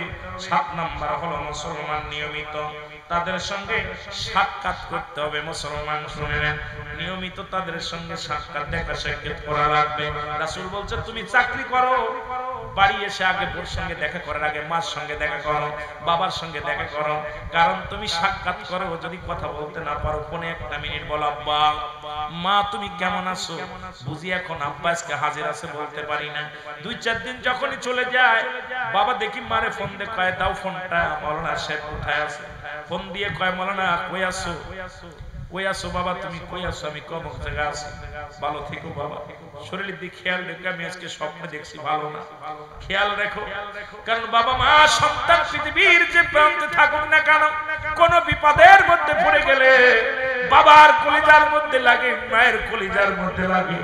7 নাম্বার হলো মুসলমান নিয়মিত তাদের সঙ্গে সাক্ষাৎ করতে হবে। মুসলমান শুনেন, নিয়মিত তাদের সঙ্গে সাক্ষাৎ, দেখা সাক্ষাৎ করা লাগবে। রাসূল বলছে, তুমি চাকরি করো, বাড়ি এসে আগে বোর সঙ্গে দেখা করার আগে মার সঙ্গে দেখা করো, বাবার সঙ্গে দেখা করো। কারণ তুমি সাক্ষাৎ করো, যদি কথা বলতে না পারো, ফোনে 1 মিনিট বলো, আব্বা মা তুমি কেমন আছো, বুঝি এখন আব্বা আজকে হাজির আছে বলতে পারি না। 2-4 দিন যখনই চলে যায়, বাবা দেখি মারে ফোন দিয়ে কয়, দাও ফোনটা, মাওলানা সাহেব কোথায় আছে? ফোন দিয়ে কয়, মাওলানা কই আছো, কই আছো বাবা, তুমি কই আছো? আমি কমক জায়গা আছি, ভালো থেকো বাবা, শরীরের দিকে খেয়াল রেখো, আমি আজকে স্বপ্ন দেখছি ভালো না, খেয়াল রেখো। কারণ বাবা মা সন্তান পৃথিবীর যে প্রান্তে থাকুক না কেন, কোন বিপদের মধ্যে পড়ে গেলে বাবার কলিজার মধ্যে লাগে, মায়ের কলিজার মধ্যে লাগে।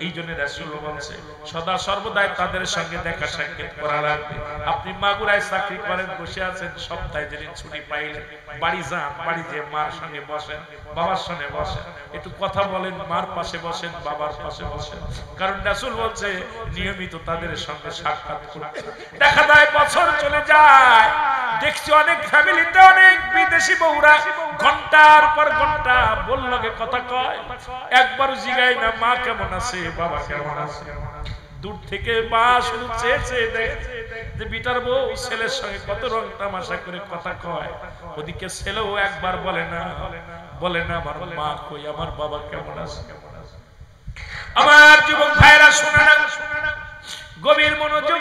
এই জন্য রাসূল বলেছে, সদা সর্বদাই তাদের সঙ্গে দেখা সাক্ষাৎ করা লাগবে। আপনি মাগুরায় চাকরি করেন, বসে আছেন, সপ্তাহে যেদিন ছুটি পাইলেন বাড়ি যান, বাড়ি যেয়ে মার সঙ্গে বসেন, বাবার সঙ্গে বসেন, একটু কথা বলেন, মার পাশে বসেন, বাবার পাশে বসেন। কারণ রাসূল বলছে, নিয়মিত তাদের সঙ্গে সাক্ষাৎ করতে। দেখা যায় বছর চলে যায়, দেখছি অনেক ফ্যামিলিতে অনেক বিদেশি বউরা ঘন্টার পর ঘন্টা বললগে কথা কয়, একবারও জিগায় না মা কেমন আছে, বাবা কেমন আছে। দূর থেকে মা শুধু চেয়ে চেয়ে দেখে যে বিটার বউ ছেলের সঙ্গে কত রং তামাশা করে কথা কয়, ওদিকে ছেলেও একবার বলে না আমার মা কই, আমার বাবা কেমন আছে। আমার যুবক ভাইরা শোনা না, গভীর মনোযোগ।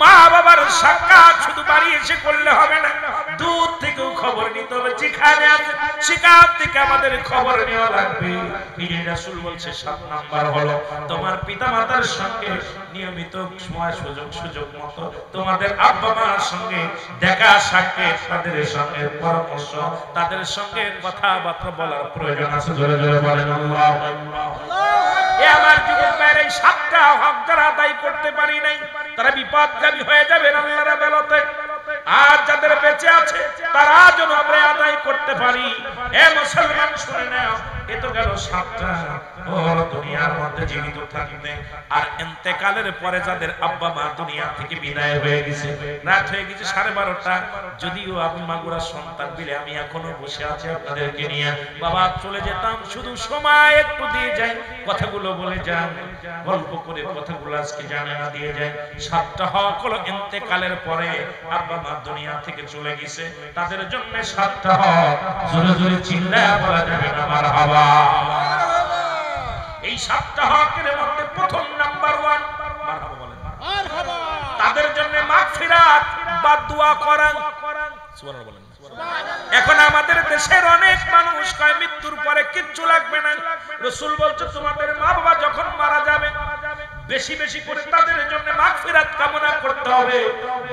মা বাবার সাক্ষাৎ শুধু বাড়ি এসে করলে হবে না, দূর থেকেও খবর নিতে হবে। যেখানে আছে সেখান থেকে আমাদের খবর নেওয়া লাগবে। রাসূল বলছে 7 নাম্বার হলো তোমার পিতামাতার সঙ্গে নিয়মিত সময় সুযোগ মতো তোমাদের আব্বা মার সঙ্গে দেখা সাক্ষাৎ, তাদের সঙ্গে পরামর্শ, তাদের সঙ্গে কথাবার্তা বলার প্রয়োজন আছে। জোরে জোরে বলেন আল্লাহু আকবার। আমার যুবক ভাইরা 7টা হক যারা আদায় করতে পারি নাই, তারা বিপদগামী হয়ে যাবেন আল্লাহর আদালতে। আর যাদের বেঁচে আছে তারা যেন আমরা আদায় করতে পারি। এ মুসলমান শুনে নাও, এ তো গেল 7টা দুনিয়ার মধ্যে জীবিত থাকবে। আর ইন্তেকালের পরে যাদের আব্বা মা দুনিয়া থেকে বিদায় হয়ে গেছে, রাত হয়ে গেছে 12:30, যদিও আমি মাগুরার সন্তান বিলে আমি এখনো বসে আছি আপনাদেরকে নিয়ে, বাবা চলে যেতাম, শুধু সময় একটু দিয়ে যাই, কথাগুলো বলে যান, গল্প করে কথাগুলো আজকে জানা দিয়ে যায়। 7টা হক হলো ইন্তেকালের পরে আব্বা মা দুনিয়া থেকে চলে গেছে, তাদের জন্য 7টা হক। জোরে জোরে চিল্লায়া বলা যাবে না মারহাবা। এই 7টা হকের মধ্যে প্রথম নাম্বার 1 মারহাবা বলেন মারহাবা, তাদের জন্য মাগফিরাত বা দোয়া করেন সুবহানাল্লাহ বলেন। এখন আমাদের দেশের অনেক মানুষ কয় মৃত্যুর পরে কিচ্ছু লাগবে না। রাসূল বলছে তোমাদের মা বাবা যখন মারা যাবে বেশি বেশি করে তাদের জন্য মাগফিরাত কামনা করতে হবে,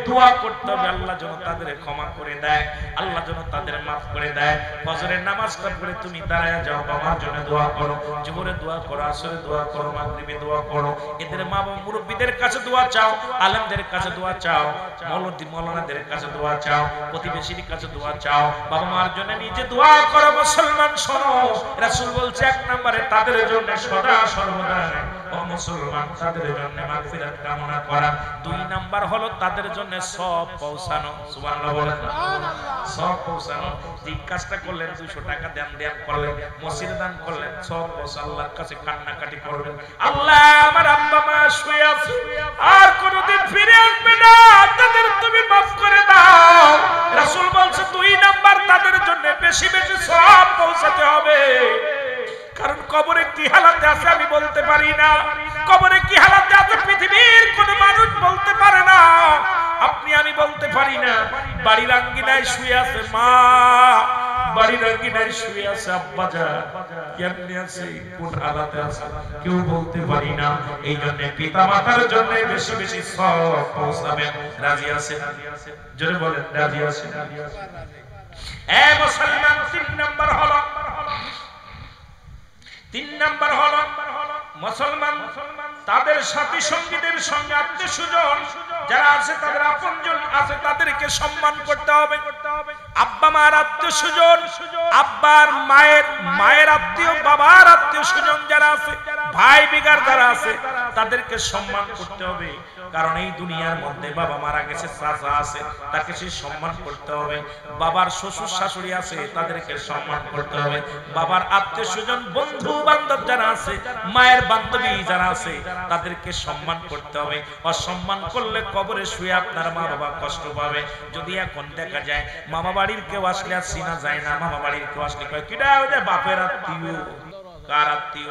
দোয়া করতে হবে আল্লাহ যেন তাদের ক্ষমা করে দেয়, আল্লাহ যেন তাদের maaf করে দেয়। ফজরের নামাজটা পড়ে তুমি দাঁড়ায়া যাও, বাবার জন্য দোয়া করো, জোহরে দোয়া করো, আসরে দোয়া করো, মাগরিবে দোয়া করো, এদের মা বাবা মুরব্বিদের কাছে দোয়া চাও, আলেমদের কাছে দোয়া চাও, মৌলভী মাওলানাদের কাছে দোয়া চাও, প্রতিবেশীর কাছে দোয়া চাও, বাবা মার জন্য নিজে দোয়া করো। মুসলমান শোনো, রাসূল বলছে 1 নম্বরে তাদের জন্য সদা সর্বদা ও মুসলমান তাদের জন্য মাগফিরাত কামনা করা। 2 নাম্বার হলো তাদের জন্য সওয়াব পৌঁছানো। সুবহানাল্লাহ বলেন সুবহানাল্লাহ। সওয়াব পৌঁছানো, যে কাজটা করলেন 200 টাকা দান করলেন, মসজিদে দান করলেন, সওয়াব পৌঁছে আল্লাহর কাছে কান্নাকাটি করবেন, আল্লাহ আমার আব্বা মা শুয়ে আছে আর কোনদিন ফিরে আসবে না, তাদের তুমি maaf করে দাও। রাসূল বলছে 2 নাম্বার তাদের জন্য বেশি বেশি সওয়াব পৌঁছাতে হবে। কারণ কবরে কি হালাতে আছে আমি বলতে পারি না, কবরে কি হালাতে আছে পৃথিবীর কোন মানুষ বলতে পারে না, আপনি আমি বলতে পারি না। বাড়ির আঙ্গিনায় শুয়ে আছে মা, বাড়ির আঙ্গিনায় শুয়ে আছে আব্বা জান, কেমনে আছে কোন হালাতে আছে কেউ বলতে পারি না। এই জন্য পিতা মাতার জন্য বেশি বেশি সওয়াব পৌঁছাবেন। রাজি আছেন? জোরে বলেন রাজি আছেন? এ মুসলমান 3 নাম্বার হলো 3 নাম্বার হলো মুসলমান তাদের সাথী সঙ্গীদের সঙ্গে আত্মীয় স্বজন যারা আছে তাদের আপনজন আছে তাদেরকে সম্মান করতে হবে। আব্বা মার আত্মীয় স্বজন, আব্বার মায়ের আত্মীয়, বাবার আত্মীয় স্বজন যারা আছে, ভাই বিগার যারা আছে তাদেরকে সম্মান করতে হবে। কারণ এই দুনিয়ার মধ্যে বাবা মারা গেছে, চাচা আছে তাকে সে সম্মান করতে হবে, বাবার শ্বশুর শাশুড়ি আছে তাদেরকে সম্মান করতে হবে, বাবার আত্মীয় স্বজন বন্ধু বান্ধব যারা আছে, মায়ের বান্ধবী যারা আছে তাদেরকে সম্মান করতে হবে। অসম্মান করলে কবরে শুয়ে আপনার মা বাবা কষ্ট পাবে। যদি এখন দেখা যায় মামা বাড়ির কেউ আসলে আর চিনা যায় না, মামা বাড়ির কেউ আসলে কয় কিডা ওই যে বাপের আত্মীয়, কার আত্মীয়,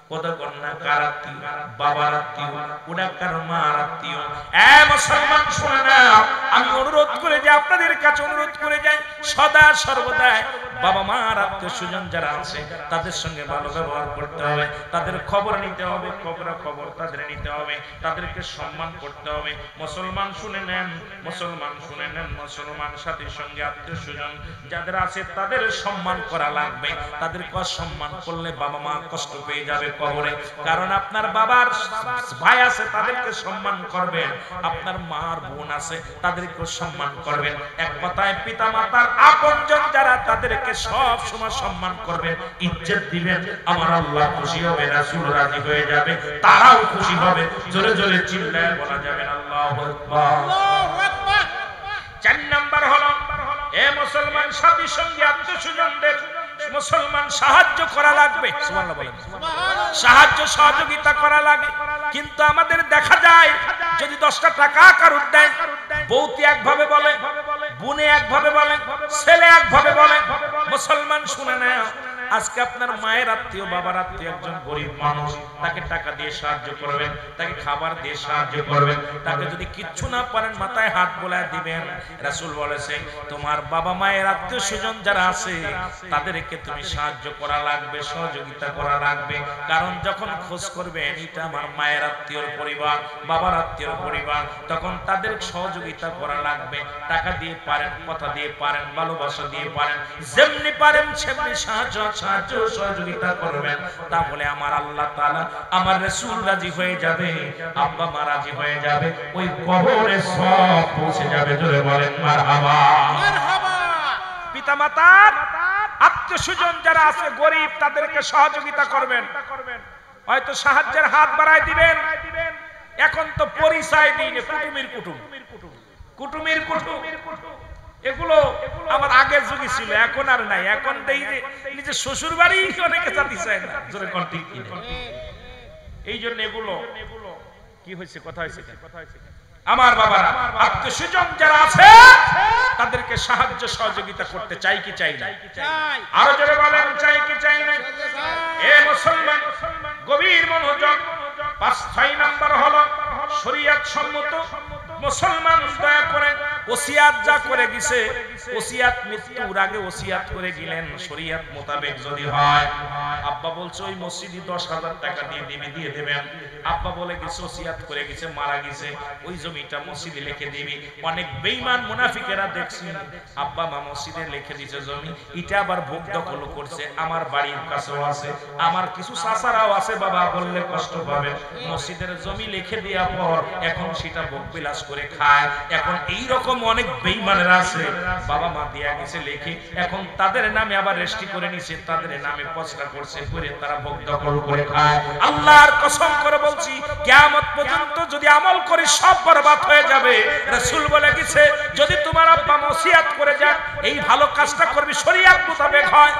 কত কন্যা কার আত্মীয়, বাবার আত্মীয়, ওটা কার মার আত্মীয়। এ মুসলমান শুনে না, আমি অনুরোধ করে যাই, আপনাদের কাছে অনুরোধ করে যাই, সদা সর্বদা বাবা মার আত্মীয় স্বজন যারা আছে তাদের সঙ্গে ভালো ব্যবহার করতে হবে, তাদের খবর নিতে হবে, খবর তাদের নিতে হবে, তাদেরকে সম্মান করতে হবে। মুসলমান শুনে নেন, মুসলমান শুনে নেন, মুসলমান সাথীর সঙ্গে আত্মীয় স্বজন যাদের আছে তাদের সম্মান করা লাগবে। তাদেরকে অসম্মান করলে বাবা মা কষ্ট পেয়ে যাবে কবরে। কারণ আপনার বাবার ভাই আছে তাদেরকে সম্মান করবেন, আপনার মার বোন আছে তাদেরকে সম্মান করবেন। এক কথায় পিতা মাতার আপনজন যারা তাদেরকে সব সময় সম্মান করবেন, ইজ্জত দিবেন। আমার আল্লাহ খুশি হবে, রাসূল রাজি হয়ে যাবে, তারাও খুশি হবে। জোরে জোরে চিল্লায়ে বলা যাবে আল্লাহু আকবার, আল্লাহু আকবার। 4 নাম্বার হলো এ মুসলমান সাথী সঙ্গী আত্মীয় স্বজনদের মুসলমান সাহায্য করা লাগবে। সুবহানাল্লাহ বলেন সুবহানাল্লাহ। সাহায্য সহযোগিতা করা লাগে। কিন্তু আমাদের দেখা যায় যদি 10টা টাকা কারুর দেয়, বউতি একভাবে বলে, বোনে একভাবে বলে, ছেলে একভাবে বলে। মুসলমান শুনে না, আজকে আপনার মায়ের আত্মীয়, বাবার আত্মীয় একজন গরিব মানুষ, তাকে টাকা দিয়ে সাহায্য করবেন, তাকে খাবার দিয়ে সাহায্য করবেন, তাকে যদি কিচ্ছু না পারেন মাথায় হাত বোলায় দিবেন। রাসূল বলেছেন তোমার বাবা মায়ের আত্মীয় স্বজন যারা আছে তাদেরকে তুমি সাহায্য করা লাগবে, সহযোগিতা করা লাগবে। কারণ যখন খোঁজ করবেন এটা আমার মায়ের আত্মীয়র পরিবার, বাবার আত্মীয়র পরিবার, তখন তাদের সহযোগিতা করা লাগবে। টাকা দিয়ে পারেন, কথা দিয়ে পারেন, ভালোবাসা দিয়ে পারেন, যেমনি পারেন সেমনি সাহায্য সহযোগিতা করবেন। তাহলে আমার আল্লাহ তাআলা, আমার রাসূল রাজি হয়ে যাবে, আব্বা মা রাজি হয়ে যাবে, ওই কবরে সব পৌঁছে যাবে। জোরে বলেন মারহাবা, মারহাবা। পিতামাতার আত্মীয় স্বজন যারা আছে গরিব তাদেরকে সহযোগিতা করবেন, হয়তো সাহায্যের হাত বাড়ায় দিবেন। এখন তো পরিচয় দিন কুটুমির কুটুম, কুটুমির কুটুম, এগুলো আমার আগের যুগে ছিল, এখন আর নাই। এখন নিজের শ্বশুর বাড়ি অনেকে জাতি চায় না। জোরে কোন ঠিক কি? এই জন্য এগুলো কি হয়েছে, কথা হয়েছে আমার বাবারা, আত্মীয় স্বজন যারা আছে তাদেরকে সাহায্য সহযোগিতা করতে চাই কি চাই না? আরো জোরে বলেন চাই কি চাই না? এ মুসলমান গভীর মনোযোগ। 5 নাম্বার হলো শরীয়ত সম্মত মুসলমান দয়া করে ওসিয়াত যা করে গেছে, ওসিয়াত মৃত্যুর আগে ওসিয়াত করে গেলেন শরীয়ত মোতাবেক যদি হয়। আব্বা বলছে ওই মসজিদে 10,000 টাকা দিয়ে দেবেন। আব্বা বলে গেছে ওসিয়াত করে গেছে, মারা গেছে, ওই জমিটা মসজিদে লিখে দিবি। অনেক বেঈমান মুনাফিকেরা দেখছি আব্বা মা মসজিদে লিখে দিয়েছে জমি, এটা আবার ভোগ দখল করছে। আমার বাড়ির কাছেও আছে, আমার কিছু চাচারাও আছে, বাবা বললে কষ্ট পাবে। মসজিদের জমি লিখে দেওয়ার পর এখন সেটা ভোগ বিলাস করে খায়। এখন এই রকম অনেক বেঈমানেরা আছে, বাবা মা দিয়া গেছে লিখে, এখন তাদের নামে আবার রেজিস্ট্রি করে নিছে, তাদের নামে পচরা করছে, করে তারা ভোগ দখল করে খায়। আল্লাহর কসম করে বলছি কিয়ামত পর্যন্ত যদি আমল করি সব বরবাদ হয়ে যাবে। রাসূল বলে গেছে যদি তোমার আব্বা ওসিয়াত করে যান এই ভালো কাজটা করবি শরীয়ত মোতাবেক হয়,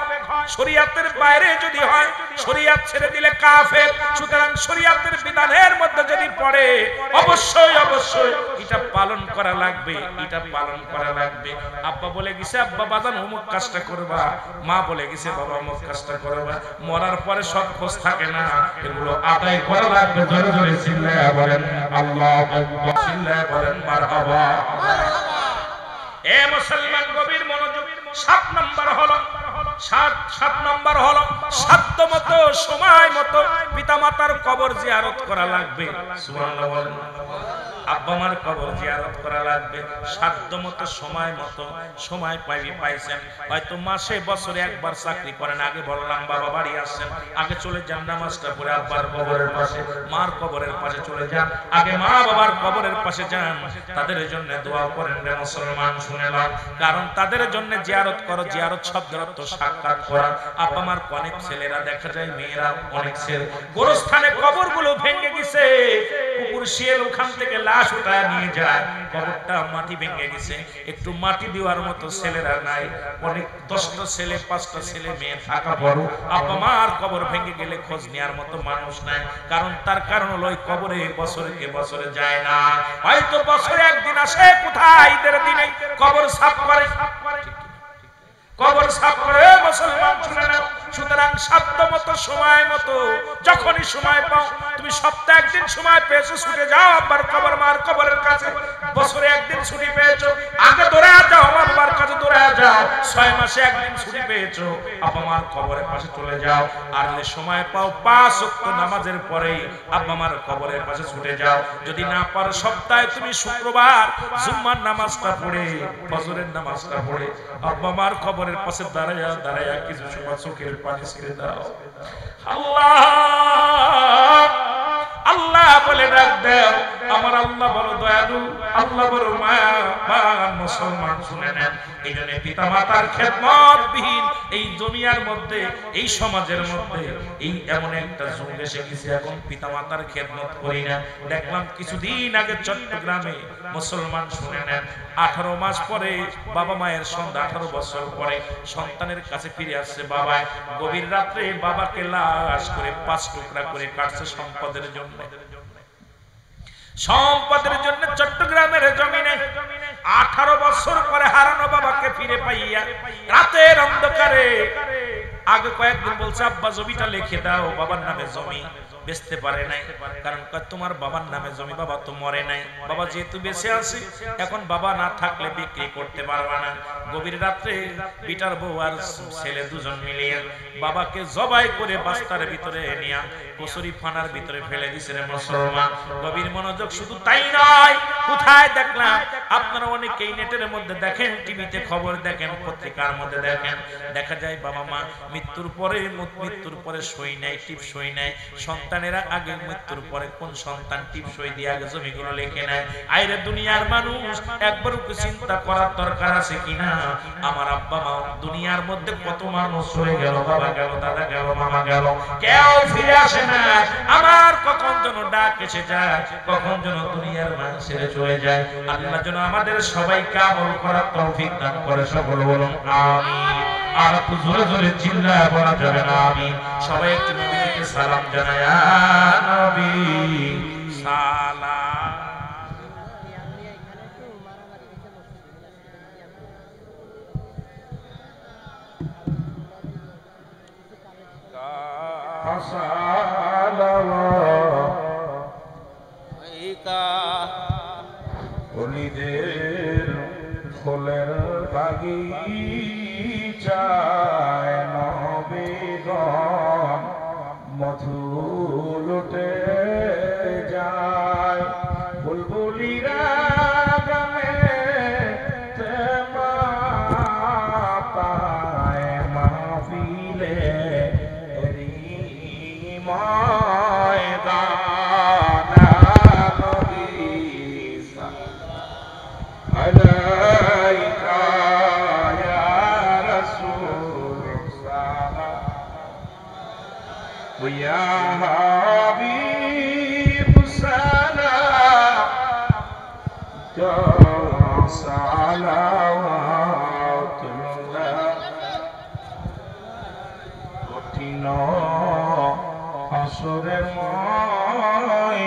শরীয়তের বাইরে যদি হয় শরীয়ত ছেড়ে দিলে কাফের। সুতরাং শরীয়তের বিধানের মধ্যে যদি পড়ে অবশ্যই অবশ্যই এটা পালন করা লাগবে, এটা পালন করা লাগবে। আব্বা বলে গেছে আব্বা বাজান অমুক কাজটা করবা, মা বলে গেছে বাবা অমুক কাজটা করবা। মরার পরে সব খোঁজ থাকে না, এগুলো আদায় করা লাগবে। জোরে জোরে চিল্লায়া বলেন আল্লাহু আকবার, চিল্লায়া বলেন মারহাবা। এ মুসলমান গভীর মনোযোগ। 7 নাম্বার হলো সাধ্য মতো সময় মতো পিতামাতার কবর জিয়ারত করা লাগবে। সুবহানাল্লাহ বলেন। আব্বা মার কবর জিয়ারত করা লাগবে সাধ্য মতো সময় মতো। সময় পাইছেন হয়তো মাসে বছরে একবার চাকরি করেন, আগে বললাম বাবা বাড়ি আসছেন, আগে চলে যান নামাজটা পড়ে আব্বার কবরের পাশে মার কবরের পাশে চলে যান, আগে মা বাবার কবরের পাশে যান, তাদের জন্য দোয়া করেন রে মুসলমান শুনেলাম। কারণ তাদের জন্য জিয়ারত করো, জিয়ারত শব্দের অর্থ সাক্ষাৎ করা। আব্বা মার অনেক ছেলেরা দেখা যায়, মেয়েরা অনেক ছেলে গোরস্থানে কবরগুলো ভেঙে গেছে, কুকুর শিয়াল ওখান থেকে লাশ উঠায় নিয়ে যায়, কবরটা মাটি ভেঙে গেছে, একটু মাটি দেওয়ার মতো ছেলেরা নাই। অনেক 10টা ছেলে 5টা ছেলে মেয়ে থাকা বড়, আব্বা মার কবর ভেঙে গেলে খোঁজ নেওয়ার মতো মানুষ নাই। কারণ তার কারণ হলো ওই কবরে বছরকে বছরে যায় না, হয়তো বছরে একদিন আসে, কোথায় ঈদের দিনে কবর সাফ করে, কবর সাফ করে মুসলমান শুনে নাও। সুতরাং সাধ্য মতো সময় মতো যখনই সময় পাও, তুমি সপ্তাহে একদিন সময় পেয়েছো ছুটে যাও আব্বার কবর মার কবরের কাছে। বছরে একদিন ছুটি পেয়েছো আগে দৌড়ে যাও আব্বার কাছে, দৌড়ে যাও। 6 মাসে একদিন ছুটি পেয়েছো আব্বা মার কবরের পাশে চলে যাও। আর যদি সময় পাও 5 ওয়াক্ত নামাজের পরেই আব্বা মার কবরের পাশে ছুটে যাও। যদি না পারো সপ্তাহে তুমি শুক্রবার জুম্মার নামাজটা পড়ে ফজরের নামাজটা পড়ে আব্বা মার কবরের পাশে দাঁড়ায়া দাঁড়ায়া কিছু সময় চোখের পানি ছেড়ে দাও। আল্লাহ আল্লাহ বলে ডাক দাও। আমার আল্লাহ বড় দয়ালু, আল্লাহ বড় মায়াবান। মুসলমান শুনে নেন, এই জন্য পিতা মাতার খেদমত বিহীন এই দুনিয়ার মধ্যে, এই সমাজের মধ্যে এই এমন একটা যুগ এসে গেছে, এখন পিতা মাতার খেদমত করি না। দেখলাম কিছুদিন আগে চট্টগ্রামে মুসলমান শুনে নেন, 18 মাস পরে বাবা মায়ের সন্ধ্যা, 18 বছর পরে সন্তানের কাছে ফিরে আসছে বাবা। গভীর রাত্রে বাবাকে লাশ করে 5 টুকরা করে কাটছে সম্পদের জন্য। সম্পদের জন্য চট্টগ্রামের জমিনে 18 বছর পরে হারানো বাবাকে ফিরে পাইয়া রাতের অন্ধকারে আগে কয়েকদিন বলছে আব্বা জমিটা লিখে দাও, বাবার নামে জমি বেচতে পারে নাই। কারণ তোমার বাবার নামে জমি, বাবা তো মরে নাই, বাবা যেহেতু বেঁচে আছে এখন বাবা না থাকলে বিক্রি করতে পারবা না। গভীর রাত্রে বিটার বউ আর ছেলে দুজন মিলিয়ে বাবাকে জবাই করে বাস্তার ভিতরে নিয়ে কচুরি ফানার ভিতরে ফেলে দিছে রে মুসলমান। গভীর মনোযোগ। শুধু তাই নয়, কোথায় দেখলাম আপনারা অনেকেই নেটের মধ্যে দেখেন, টিভিতে খবর দেখেন, পত্রিকার মধ্যে দেখেন, দেখা যায় বাবা মা মৃত্যুর পরে সই নাই, টিপ সই নাই। সন্তানেরা আগে মৃত্যুর পরে কোন সন্তান টিপ সই দিয়ে আগে জমিগুলো লিখে নেয়। আইরে দুনিয়ার মানুষ একবার চিন্তা করার দরকার আছে কিনা। আমার আব্বা মা দুনিয়ার মধ্যে কত মানুষ হয়ে গেল, বাবা গেল, দাদা গেল, মামা গেল, কেউ ফিরে আসে না। আমার কখন যেন ডাক এসে যায়, কখন যেন দুনিয়ার মানুষ ছেড়ে চলে যায়। আল্লাহ যেন আমাদের সবাইকে আমল করার তৌফিক দান করে। সকল বলুন আমিন। আর একটু জোরে জোরে চিল্লায় বলা যাবে না আমিন। সবাই একটু নবীকে সালাম জানায়, ইয়া নবী সালাম। সালাম মসজিদের ফুলের বাগিচায় নবীগণ মধু লুটে যায় বুলবুলিরা গানে পায় মাহফিলে ময়দান আলাইকা ইয়া রাসূল সালাম ইয়া হাবিব সালাম সালাওয়াতুল্লাহ কঠিন হাসরের ময়দান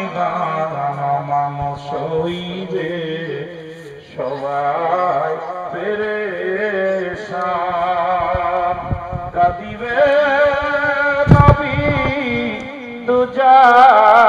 মানুষ হইবে সবাই